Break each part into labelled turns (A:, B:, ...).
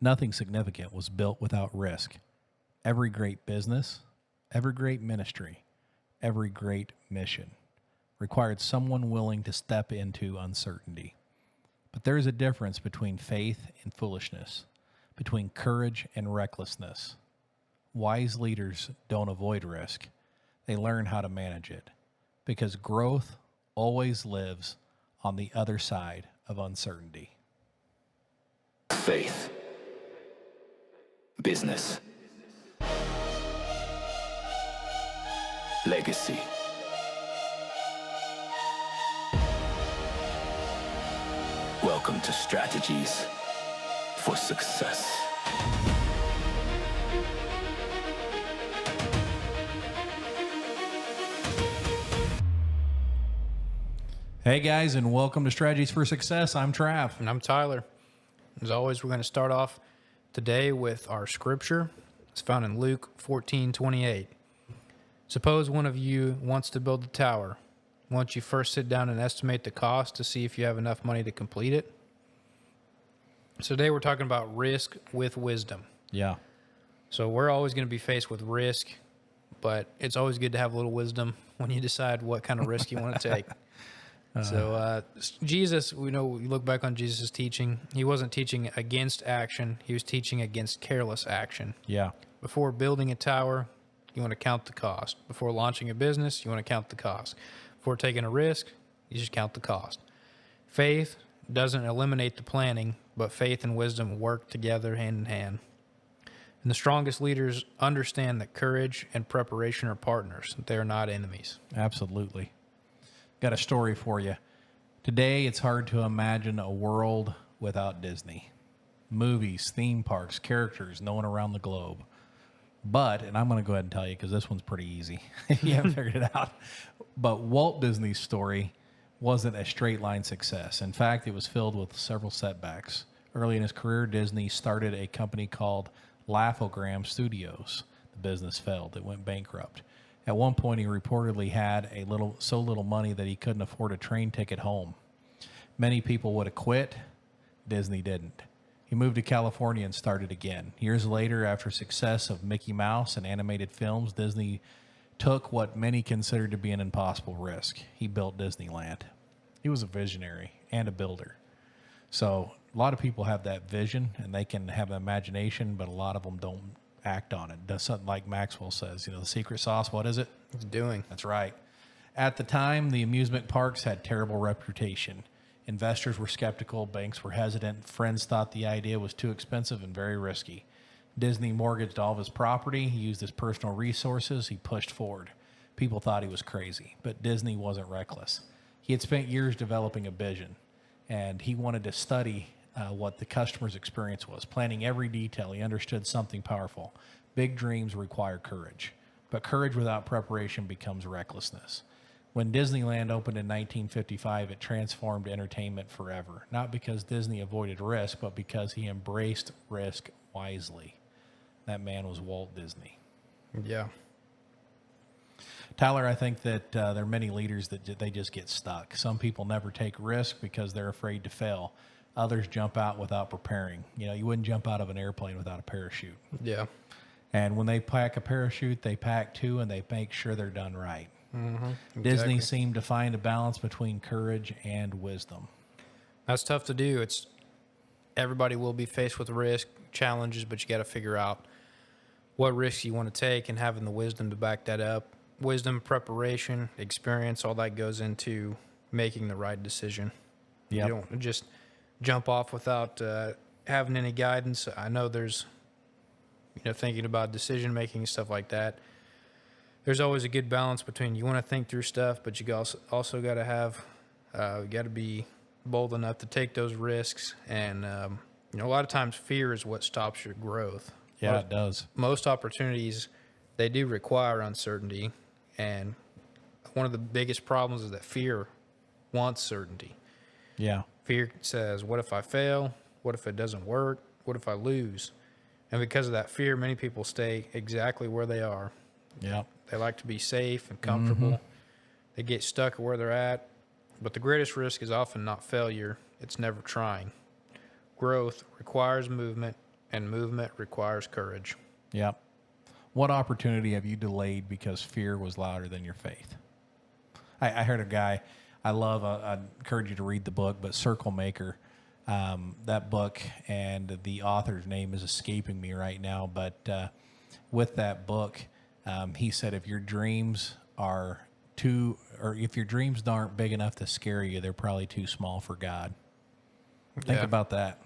A: Nothing significant was built without risk. Every great business, every great ministry, every great mission required someone willing to step into uncertainty. But there is a difference between faith and foolishness, between courage and recklessness. Wise leaders don't avoid risk, they learn how to manage it, because growth always lives on the other side of uncertainty.
B: Faith, business, legacy. Welcome to Strategies for Success.
A: Hey guys, and welcome to Strategies for Success. I'm Trav.
C: And I'm Tyler. As always, we're going to start off today with our scripture. It's found in Luke 14:28. Suppose one of you wants to build a tower. Won't you first sit down and estimate the cost to see if you have enough money to complete it? So today we're talking about risk with wisdom.
A: Yeah.
C: So we're always going to be faced with risk, but it's always good to have a little wisdom when you decide what kind of risk you want to take. Jesus, we look back on Jesus' teaching. He wasn't teaching against action. He was teaching against careless action.
A: Yeah.
C: Before building a tower, you want to count the cost. Before launching a business, you want to count the cost. Before taking a risk, you just count the cost. Faith doesn't eliminate the planning, but faith and wisdom work together hand in hand. And the strongest leaders understand that courage and preparation are partners. They are not enemies.
A: Absolutely. Got a story for you. Today, it's hard to imagine a world without Disney. Movies, theme parks, characters known around the globe. But, and I'm going to go ahead and tell you because this one's pretty easy if you haven't figured it out. But Walt Disney's story wasn't a straight line success. In fact, it was filled with several setbacks. Early in his career, Disney started a company called Laugh-O-Gram Studios. The business failed. It went bankrupt. At one point, he reportedly had so little money that he couldn't afford a train ticket home. Many people would have quit. Disney didn't. He moved to California and started again. Years later, after success of Mickey Mouse and animated films, Disney took what many considered to be an impossible risk. He built Disneyland. He was a visionary and a builder. So a lot of people have that vision and they can have an imagination, but a lot of them don't act on it. Does something like Maxwell says, the secret sauce, what is it?
C: It's doing.
A: That's right. At the time, the amusement parks had terrible reputation. Investors were skeptical, banks were hesitant, friends thought the idea was too expensive and very risky. Disney mortgaged all of his property, he used his personal resources, he pushed forward. People thought he was crazy, but Disney wasn't reckless. He had spent years developing a vision, and he wanted to study what the customer's experience was, planning every detail. He understood something powerful. Big dreams require courage, but courage without preparation becomes recklessness. When Disneyland opened in 1955, it transformed entertainment forever, not because Disney avoided risk, but because he embraced risk wisely. That man was Walt Disney.
C: Yeah.
A: Tyler, I think that there are many leaders that they just get stuck. Some people never take risk because they're afraid to fail. Others jump out without preparing. You wouldn't jump out of an airplane without a parachute.
C: Yeah.
A: And when they pack a parachute, they pack two and they make sure they're done right.
C: Mm-hmm.
A: Disney
C: Exactly.
A: seemed to find a balance between courage and wisdom.
C: That's tough to do. Everybody will be faced with risk, challenges, but you got to figure out what risks you want to take and having the wisdom to back that up. Wisdom, preparation, experience, all that goes into making the right decision.
A: Yep.
C: You don't just jump off without having any guidance. I know there's, thinking about decision making and stuff like that. There's always a good balance between you want to think through stuff, but you also got to have, you got to be bold enough to take those risks. And, a lot of times fear is what stops your growth.
A: Yeah, it does.
C: Most opportunities, they do require uncertainty. And one of the biggest problems is that fear wants certainty.
A: Yeah.
C: Fear says, what if I fail? What if it doesn't work? What if I lose? And because of that fear, many people stay exactly where they are.
A: Yeah.
C: They like to be safe and comfortable.
A: Mm-hmm.
C: They get stuck where they're at. But the greatest risk is often not failure. It's never trying. Growth requires movement, and movement requires courage.
A: Yep. What opportunity have you delayed because fear was louder than your faith? I heard a guy I love. I encourage you to read the book, but Circle Maker, that book, and the author's name is escaping me right now. But with that book, he said if your dreams are if your dreams aren't big enough to scare you, they're probably too small for God. Think about that.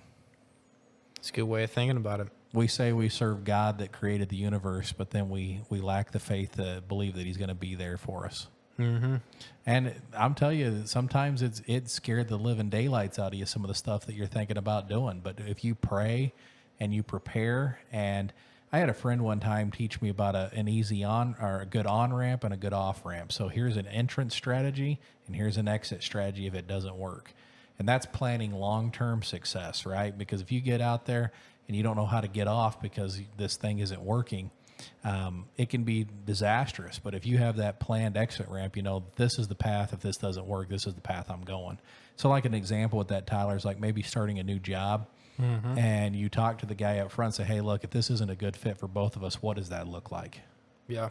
C: It's a good way of thinking about it.
A: We say we serve God that created the universe, but then we lack the faith to believe that he's going to be there for us. Mm-hmm. And I'm telling you, sometimes it scared the living daylights out of you, some of the stuff that you're thinking about doing. But if you pray and you prepare, and I had a friend one time teach me about an easy on or a good on ramp and a good off ramp. So here's an entrance strategy and here's an exit strategy if it doesn't work. And that's planning long-term success, right? Because if you get out there and you don't know how to get off because this thing isn't working, it can be disastrous. But if you have that planned exit ramp, you know, this is the path. If this doesn't work, this is the path I'm going. So like an example with that, Tyler, is like maybe starting a new job. Mm-hmm. And you talk to the guy up front and say, hey, look, if this isn't a good fit for both of us, what does that look like?
C: Yeah.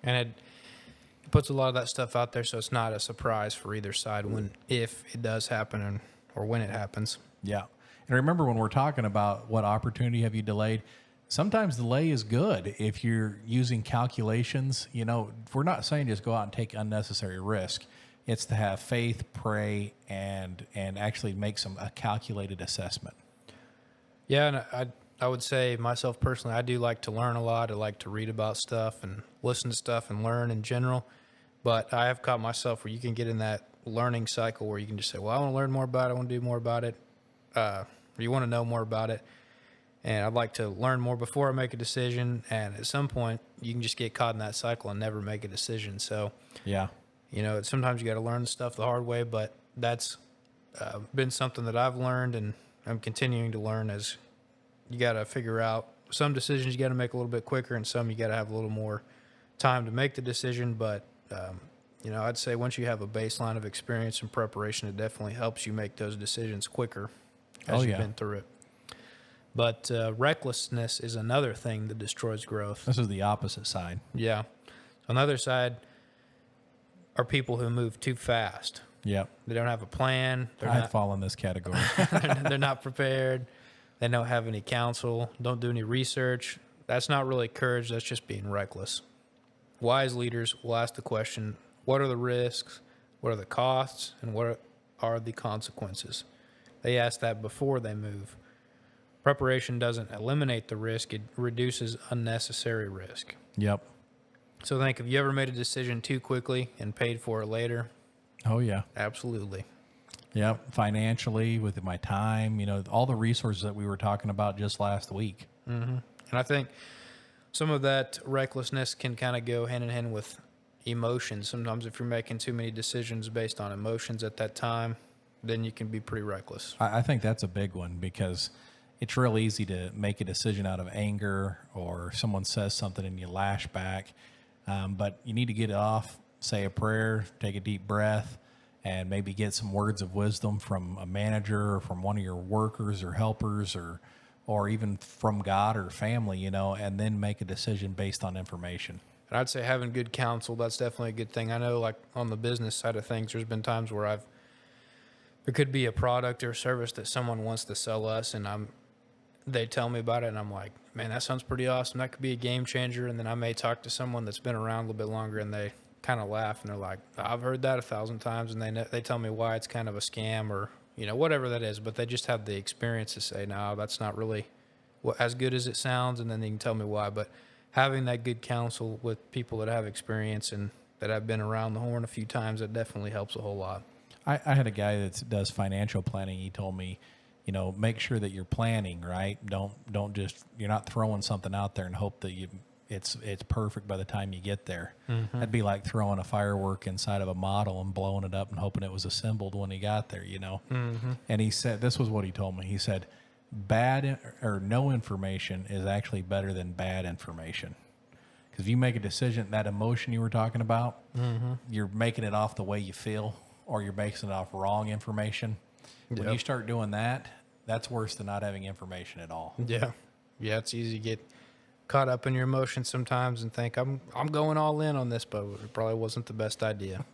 C: And it puts a lot of that stuff out there so it's not a surprise for either side if it does happen or when it happens.
A: Yeah. And remember, when we're talking about what opportunity have you delayed, sometimes delay is good if you're using calculations. You know, we're not saying just go out and take unnecessary risk. It's to have faith, pray, and actually make a calculated assessment.
C: Yeah, and I would say myself personally, I do like to learn a lot. I like to read about stuff and listen to stuff and learn in general. But I have caught myself where you can get in that learning cycle where you can just say, well, I want to learn more about it. I want to do more about it. Or you want to know more about it. And I'd like to learn more before I make a decision. And at some point, you can just get caught in that cycle and never make a decision. So,
A: yeah,
C: you know, sometimes you got to learn stuff the hard way. But that's been something that I've learned and I'm continuing to learn as you got to figure out some decisions you got to make a little bit quicker and some you got to have a little more time to make the decision. But, you know, I'd say once you have a baseline of experience and preparation, it definitely helps you make those decisions quicker as you've been through it. But recklessness is another thing that destroys growth.
A: This is the opposite side.
C: Yeah. On the other side are people who move too fast.
A: Yep.
C: They don't have a plan.
A: I'd fall in this category.
C: They're not prepared. They don't have any counsel. Don't do any research. That's not really courage. That's just being reckless. Wise leaders will ask the question, what are the risks? What are the costs? And what are the consequences? They ask that before they move. Preparation doesn't eliminate the risk. It reduces unnecessary risk.
A: Yep.
C: So think, have you ever made a decision too quickly and paid for it later?
A: Oh, yeah.
C: Absolutely.
A: Yep. Financially, with my time, you know, all the resources that we were talking about just last week.
C: Mm-hmm. And I think some of that recklessness can kind of go hand in hand with emotions. Sometimes if you're making too many decisions based on emotions at that time, then you can be pretty reckless.
A: I think that's a big one because it's real easy to make a decision out of anger or someone says something and you lash back. But you need to get it off, say a prayer, take a deep breath, and maybe get some words of wisdom from a manager or from one of your workers or helpers or even from God or family, you know, and then make a decision based on information.
C: And I'd say having good counsel, that's definitely a good thing. I know, like, on the business side of things, there's been times where there could be a product or service that someone wants to sell us, and they tell me about it, and I'm like, man, that sounds pretty awesome. That could be a game changer. And then I may talk to someone that's been around a little bit longer, and they kind of laugh, and they're like, I've heard that 1,000 times, and they tell me why it's kind of a scam or, you know, whatever that is. But they just have the experience to say, no, that's not really as good as it sounds, and then they can tell me why. But having that good counsel with people that have experience and that have been around the horn a few times, that definitely helps a whole lot. I
A: had a guy that does financial planning. He told me, you know, make sure that you're planning, right? Don't just, you're not throwing something out there and hope that it's perfect by the time you get there. Mm-hmm. That'd be like throwing a firework inside of a model and blowing it up and hoping it was assembled when he got there, you know? Mm-hmm. And he said, this was what he told me. He said, bad or no information is actually better than bad information. Because if you make a decision, that emotion you were talking about, mm-hmm. you're making it off the way you feel, or you're basing it off wrong information. Yep. When you start doing that, That's worse than not having information at all.
C: Yeah. Yeah, it's easy to get caught up in your emotions sometimes and think I'm going all in on this, but it probably wasn't the best idea.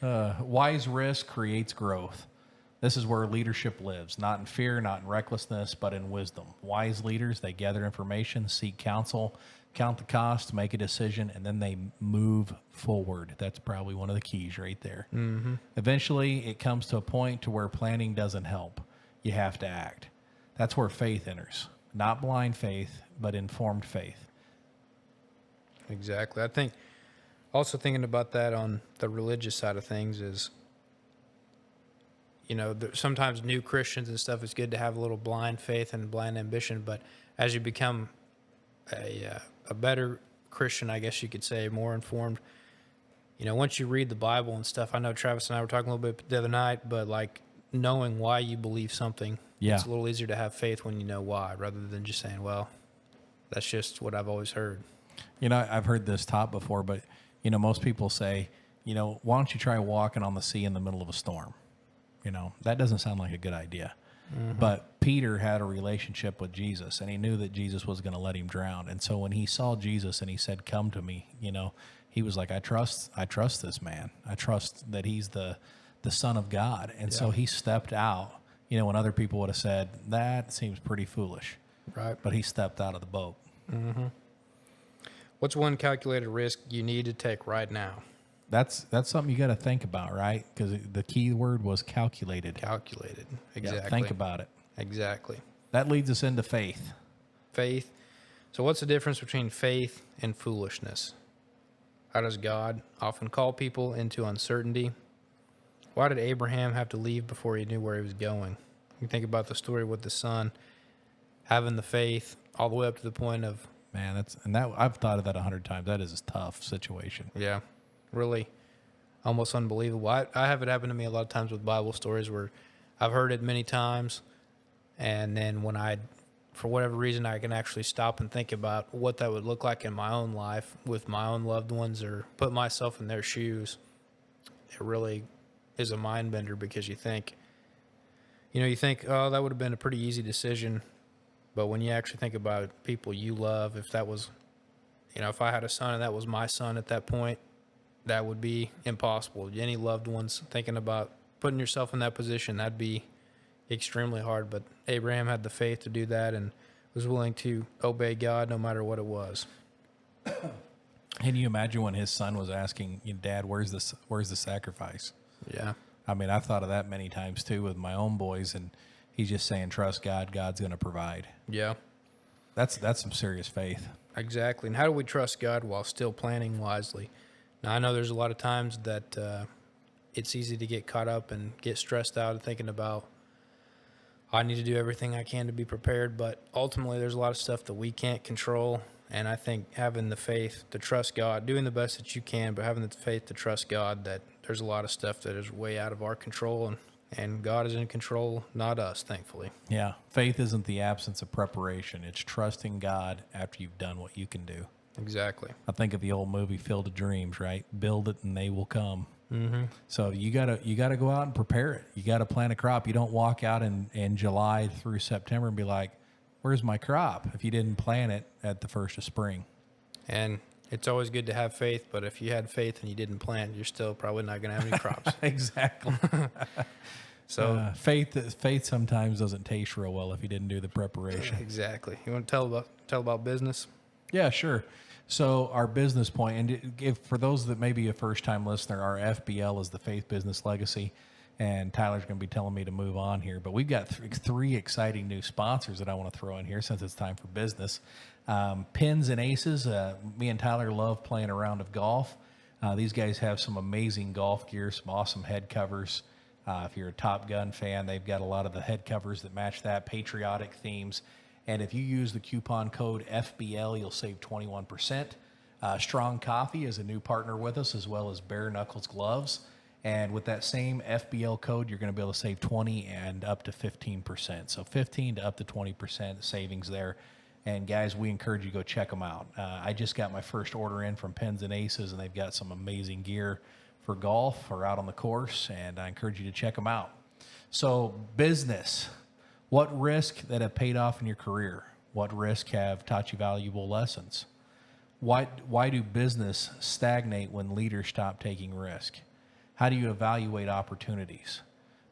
A: Wise risk creates growth. This is where leadership lives, not in fear, not in recklessness, but in wisdom. Wise leaders, they gather information, seek counsel, count the cost, make a decision, and then they move forward. That's probably one of the keys right there. Mm-hmm. Eventually, it comes to a point to where planning doesn't help. You have to act. That's where faith enters. Not blind faith, but informed faith.
C: Exactly. I think also thinking about that on the religious side of things is, sometimes new Christians and stuff, it's good to have a little blind faith and blind ambition. But as you become a better Christian, I guess you could say, more informed, once you read the Bible and stuff, I know Travis and I were talking a little bit the other night, but like knowing why you believe something, it's a little easier to have faith when you know why, rather than just saying, well, that's just what I've always heard.
A: I've heard this taught before, but, most people say, why don't you try walking on the sea in the middle of a storm? That doesn't sound like a good idea. Mm-hmm. But Peter had a relationship with Jesus, and he knew that Jesus was going to let him drown. And so when he saw Jesus and he said, "Come to me," he was like, I trust this man. I trust that he's the Son of God. And so he stepped out, when other people would have said, that seems pretty foolish.
C: Right.
A: But he stepped out of the boat.
C: Mm-hmm. What's one calculated risk you need to take right now?
A: That's something you got to think about, right? Because the key word was calculated.
C: Calculated. Exactly.
A: Yeah, think about it.
C: Exactly.
A: That leads us into faith.
C: Faith. So what's the difference between faith and foolishness? How does God often call people into uncertainty? Why did Abraham have to leave before he knew where he was going? You think about the story with the son having the faith all the way up to the point of...
A: Man, I've thought of that 100 times. That is a tough situation.
C: Yeah. Really almost unbelievable. I have it happen to me a lot of times with Bible stories where I've heard it many times, and then when for whatever reason, I can actually stop and think about what that would look like in my own life with my own loved ones, or put myself in their shoes. It really is a mind bender, because you think, oh, that would have been a pretty easy decision. But when you actually think about people you love, if that was, if I had a son and that was my son at that point, that would be impossible. Any loved ones thinking about putting yourself in that position, that'd be extremely hard. But Abraham had the faith to do that and was willing to obey God no matter what it was.
A: Can you imagine when his son was asking, Dad, where's the sacrifice?
C: Yeah.
A: I mean, I've thought of that many times too with my own boys, and he's just saying, trust God, God's going to provide.
C: Yeah.
A: That's some serious faith.
C: Exactly. And how do we trust God while still planning wisely? Now, I know there's a lot of times that it's easy to get caught up and get stressed out and thinking about, I need to do everything I can to be prepared, but ultimately there's a lot of stuff that we can't control, and I think having the faith to trust God, doing the best that you can, but having the faith to trust God that there's a lot of stuff that is way out of our control, and God is in control, not us, thankfully.
A: Yeah, faith isn't the absence of preparation. It's trusting God after you've done what you can do.
C: Exactly.
A: I think of the old movie Field of Dreams, right? Build it and they will come. Mm-hmm. So you gotta go out and prepare it. You gotta plant a crop. You don't walk out in July through September and be like, "Where's my crop?" if you didn't plant it at the first of spring.
C: And it's always good to have faith, but if you had faith and you didn't plant, you're still probably not going to have any crops.
A: Exactly.
C: So
A: faith sometimes doesn't taste real well if you didn't do the preparation.
C: Exactly. You want to tell about business?
A: Yeah, sure. So our business point, and if for those that may be a first-time listener, our FBL is the Faith Business Legacy, and Tyler's going to be telling me to move on here. But we've got three exciting new sponsors that I want to throw in here since it's time for business. Pins and Aces. Me and Tyler love playing a round of golf. These guys have some amazing golf gear, some awesome head covers. If you're a Top Gun fan, they've got a lot of the head covers that match that, patriotic themes. And if you use the coupon code FBL, you'll save 21%. Strong Coffee is a new partner with us, as well as Bare Knuckles Gloves. And with that same FBL code, you're going to be able to save 20 and up to 15%. So 15 to up to 20% savings there. And guys, we encourage you to go check them out. I just got my first order in from Pins and Aces, and they've got some amazing gear for golf or out on the course, and I encourage you to check them out. So business. What risk that have paid off in your career? What risk have taught you valuable lessons? Why do business stagnate when leaders stop taking risk? How do you evaluate opportunities?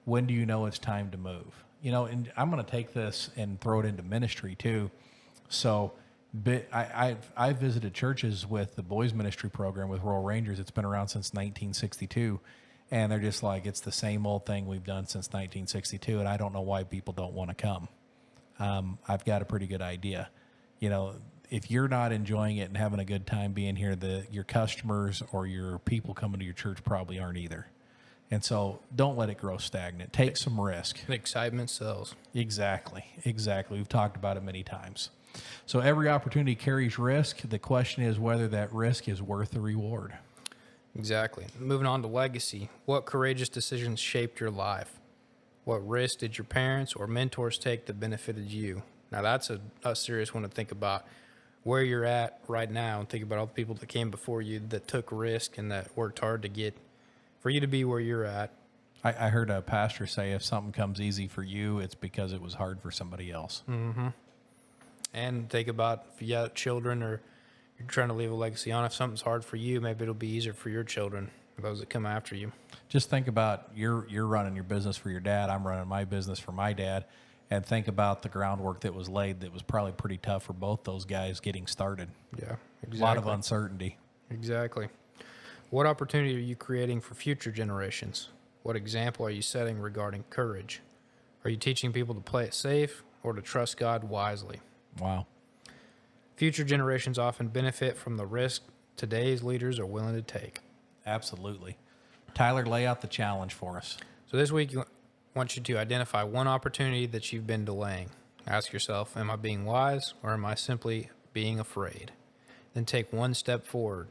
A: When do you know it's time to move? And I'm going to take this and throw it into ministry too. So I've visited churches with the boys ministry program with Royal Rangers. It's been around since 1962. And they're just like, it's the same old thing we've done since 1962. And I don't know why people don't want to come. I've got a pretty good idea. If you're not enjoying it and having a good time being here, your customers or your people coming to your church probably aren't either. And so don't let it grow stagnant. Take some risk.
C: Excitement sells.
A: Exactly. We've talked about it many times. So every opportunity carries risk. The question is whether that risk is worth the reward.
C: Exactly. Moving on to legacy. What courageous decisions shaped your life? What risk did your parents or mentors take that benefited you? Now that's a serious one to think about. Where you're at right now, and think about all the people that came before you that took risk and that worked hard to get for you to be where you're at.
A: I heard a pastor say if something comes easy for you, it's because it was hard for somebody else.
C: Mm-hmm. And think about if you got children or you're trying to leave a legacy on. If something's hard for you, maybe it'll be easier for your children, those that come after you.
A: Just think about you're running your business for your dad. I'm running my business for my dad. And think about the groundwork that was laid that was probably pretty tough for both those guys getting started.
C: Yeah, exactly.
A: A lot of uncertainty.
C: Exactly. What opportunity are you creating for future generations? What example are you setting regarding courage? Are you teaching people to play it safe or to trust God wisely?
A: Wow.
C: Future generations often benefit from the risk today's leaders are willing to take.
A: Absolutely. Tyler, lay out the challenge for us.
C: So this week, I want you to identify one opportunity that you've been delaying. Ask yourself, am I being wise or am I simply being afraid? Then take one step forward.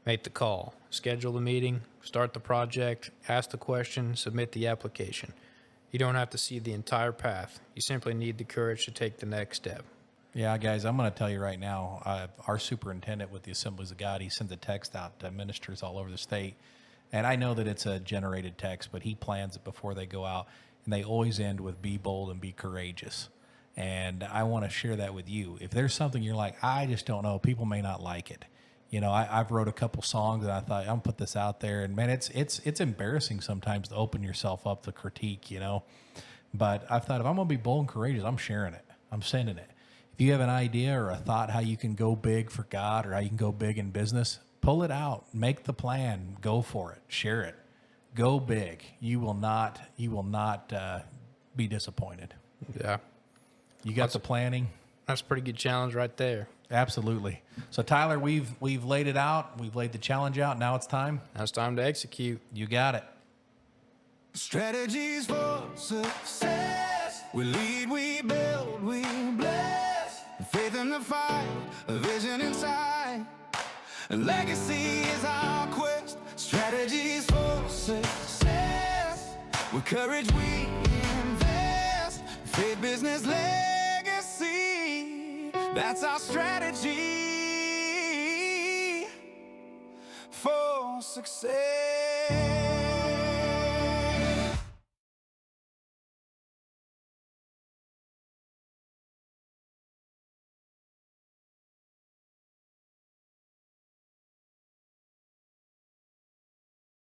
C: Make the call, schedule the meeting, start the project, ask the question, submit the application. You don't have to see the entire path. You simply need the courage to take the next step.
A: Yeah, guys, I'm going to tell you right now, our superintendent with the Assemblies of God, he sends a text out to ministers all over the state. And I know that it's a generated text, but he plans it before they go out. And they always end with be bold and be courageous. And I want to share that with you. If there's something you're like, I just don't know, people may not like it. I've wrote a couple songs and I thought, I'm going to put this out there. And man, it's embarrassing sometimes to open yourself up to critique, But I've thought if I'm going to be bold and courageous, I'm sharing it. I'm sending it. If you have an idea or a thought how you can go big for God or how you can go big in business, pull it out, make the plan, go for it, share it, go big. You will not be disappointed.
C: Yeah.
A: You got the planning.
C: That's a pretty good challenge right there.
A: Absolutely. So Tyler, we've laid it out. We've laid the challenge out. Now it's time.
C: Now it's time to execute.
A: You got it.
D: Strategies for success. We lead, we build, we bless. Faith in the fight, a vision inside. A legacy is our quest. Strategies for success. With courage we invest. Faith, business, legacy. That's our strategy for success.